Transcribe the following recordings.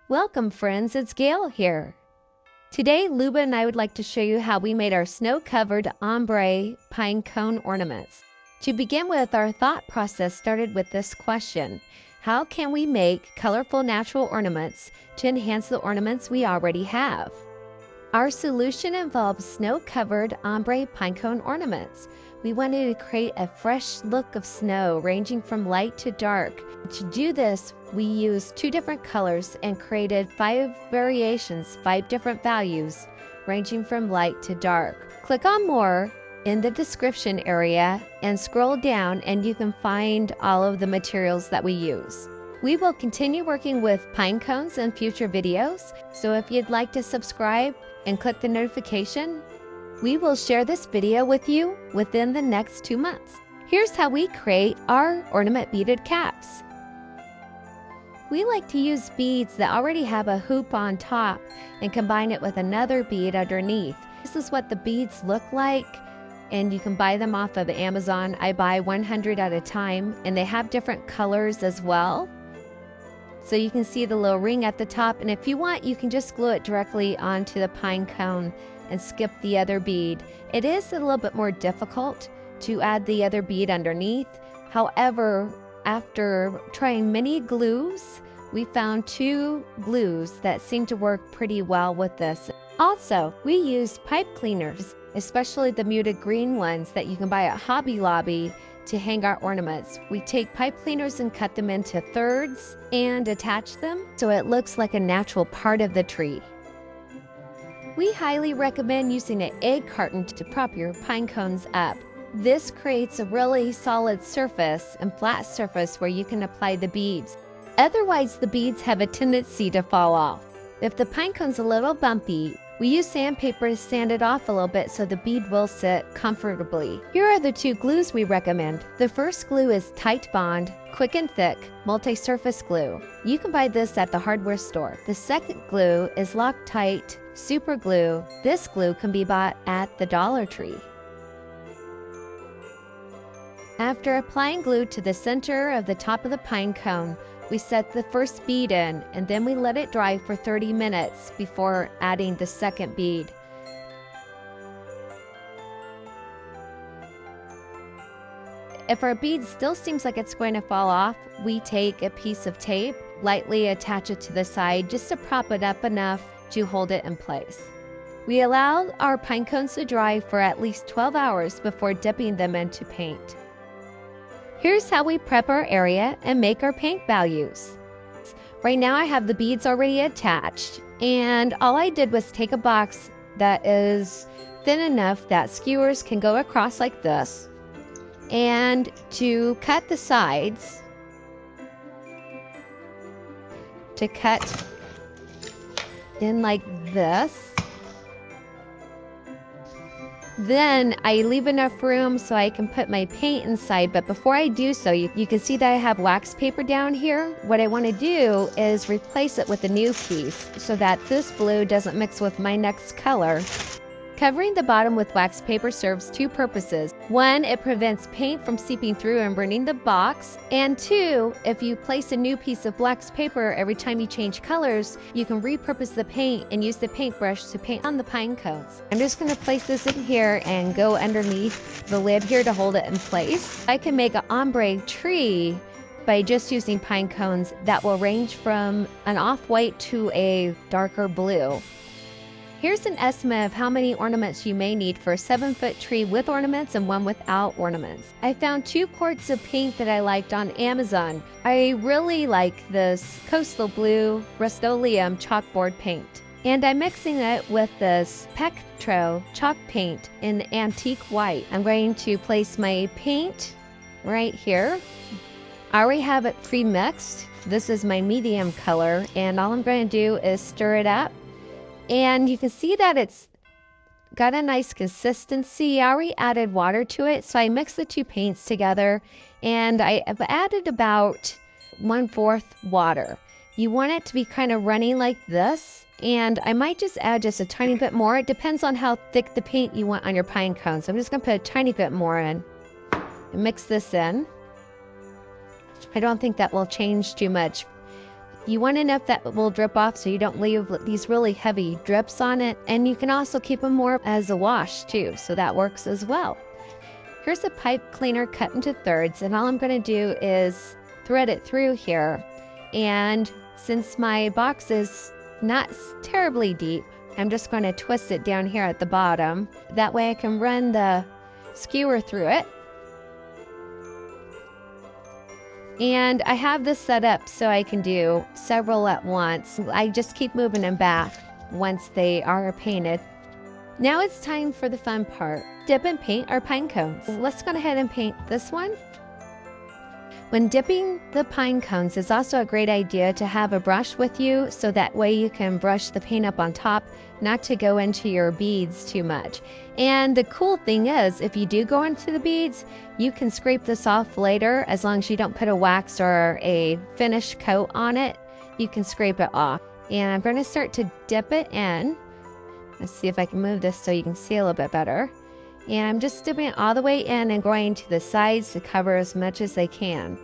Welcome friends, it's Gail here. Today Luba and I would like to show you how we made our snow-covered ombre pinecone ornaments. To begin with, our thought process started with this question: how can we make colorful natural ornaments to enhance the ornaments we already have? Our solution involves snow-covered ombre pinecone ornaments. We wanted to create a fresh look of snow ranging from light to dark. To do this, we used 2 different colors and created 5 variations, 5 different values, ranging from light to dark. Click on More in the description area and scroll down and you can find all of the materials that we use. We will continue working with pine cones in future videos, so if you'd like to subscribe and click the notification, we will share this video with you within the next 2 months. Here's how we create our ornament beaded caps. We like to use beads that already have a hoop on top and combine it with another bead underneath. This is what the beads look like, and you can buy them off of Amazon. I buy 100 at a time, and they have different colors as well. So you can see the little ring at the top, and if you want, you can just glue it directly onto the pine cone and skip the other bead. It is a little bit more difficult to add the other bead underneath. However, after trying many glues, we found 2 glues that seem to work pretty well with this. Also, we use pipe cleaners, especially the muted green ones that you can buy at Hobby Lobby to hang our ornaments. We take pipe cleaners and cut them into thirds and attach them so it looks like a natural part of the tree. We highly recommend using an egg carton to prop your pine cones up. This creates a really solid surface and flat surface where you can apply the beads. Otherwise, the beads have a tendency to fall off. If the pine cone's a little bumpy, we use sandpaper to sand it off a little bit so the bead will sit comfortably. Here are the 2 glues we recommend. The first glue is Tite Bond Quick and Thick Multi-Surface Glue. You can buy this at the hardware store. The second glue is Loctite Superglue. This glue can be bought at the Dollar Tree. After applying glue to the center of the top of the pine cone, we set the first bead in, and then we let it dry for 30 minutes before adding the second bead. If our bead still seems like it's going to fall off, we take a piece of tape, lightly attach it to the side just to prop it up enough to hold it in place. We allow our pine cones to dry for at least 12 hours before dipping them into paint. Here's how we prep our area and make our paint values. Right now I have the beads already attached, and all I did was take a box that is thin enough that skewers can go across like this, and to cut the sides, to cut in like this. Then I leave enough room so I can put my paint inside, but before I do so, you can see that I have wax paper down here. What I want to do is replace it with a new piece so that this blue doesn't mix with my next color. Covering the bottom with wax paper serves 2 purposes. 1, it prevents paint from seeping through and burning the box. And 2, if you place a new piece of wax paper every time you change colors, you can repurpose the paint and use the paintbrush to paint on the pine cones. I'm just going to place this in here and go underneath the lid here to hold it in place. I can make an ombre tree by just using pine cones that will range from an off-white to a darker blue. Here's an estimate of how many ornaments you may need for a 7-foot tree with ornaments and 1 without ornaments. I found 2 quarts of paint that I liked on Amazon. I really like this Coastal Blue Rust-Oleum chalkboard paint. And I'm mixing it with this Pectro chalk paint in antique white. I'm going to place my paint right here. I already have it pre-mixed. This is my medium color, and all I'm going to do is stir it up. And you can see that it's got a nice consistency. I already added water to it, so I mixed the 2 paints together, and I have added about 1/4 water. You want it to be kind of runny like this, and I might just add just a tiny bit more. It depends on how thick the paint you want on your pine cone. So I'm just going to put a tiny bit more in and mix this in. I don't think that will change too much. You want enough that will drip off so you don't leave these really heavy drips on it. And you can also keep them more as a wash too, so that works as well. Here's a pipe cleaner cut into thirds, and all I'm going to do is thread it through here. And since my box is not terribly deep, I'm just going to twist it down here at the bottom. That way I can run the skewer through it. And I have this set up so I can do several at once. I just keep moving them back once they are painted. Now it's time for the fun part. Dip and paint our pine cones. Let's go ahead and paint this one. When dipping the pine cones, it's also a great idea to have a brush with you so that way you can brush the paint up on top, not to go into your beads too much. And the cool thing is, if you do go into the beads, you can scrape this off later as long as you don't put a wax or a finish coat on it. You can scrape it off. And I'm going to start to dip it in. Let's see if I can move this so you can see a little bit better. And I'm just dipping it all the way in and going to the sides to cover as much as I can.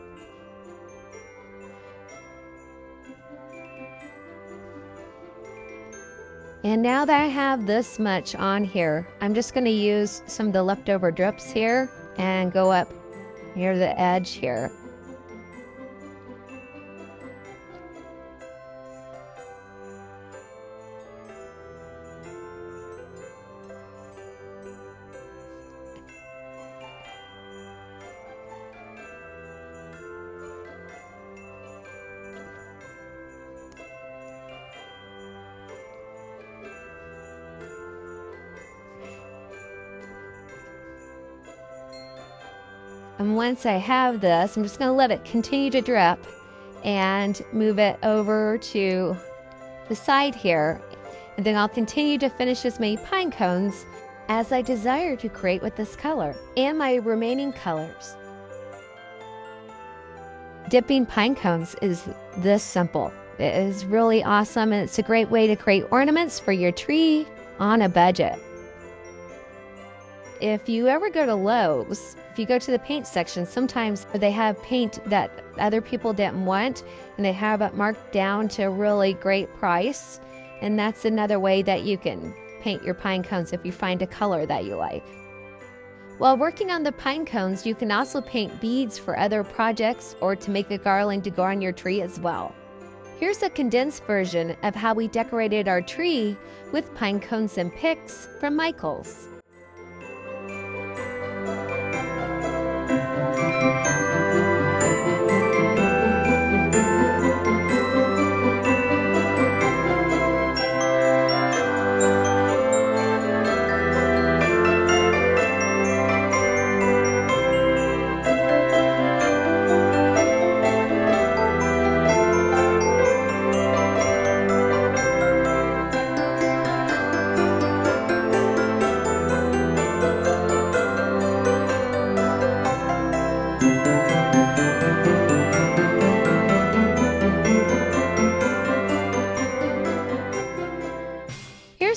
And now that I have this much on here, I'm just going to use some of the leftover drips here and go up near the edge here. And once I have this, I'm just going to let it continue to drip and move it over to the side here. And then I'll continue to finish as many pine cones as I desire to create with this color and my remaining colors. Dipping pine cones is this simple. It is really awesome, and it's a great way to create ornaments for your tree on a budget. If you ever go to Lowe's, if you go to the paint section, sometimes they have paint that other people didn't want, and they have it marked down to a really great price. And that's another way that you can paint your pine cones if you find a color that you like. While working on the pine cones, you can also paint beads for other projects or to make a garland to go on your tree as well. Here's a condensed version of how we decorated our tree with pine cones and picks from Michael's.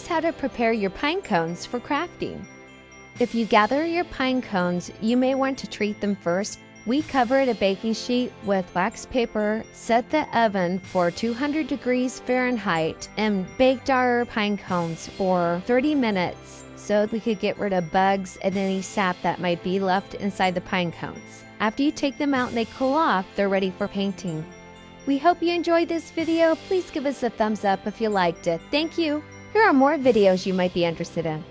How to prepare your pine cones for crafting. If you gather your pine cones, you may want to treat them first. We covered a baking sheet with wax paper, set the oven for 200 degrees Fahrenheit, and baked our pine cones for 30 minutes so we could get rid of bugs and any sap that might be left inside the pine cones. After you take them out and they cool off, they're ready for painting. We hope you enjoyed this video. Please give us a thumbs up if you liked it. Thank you. Here are more videos you might be interested in.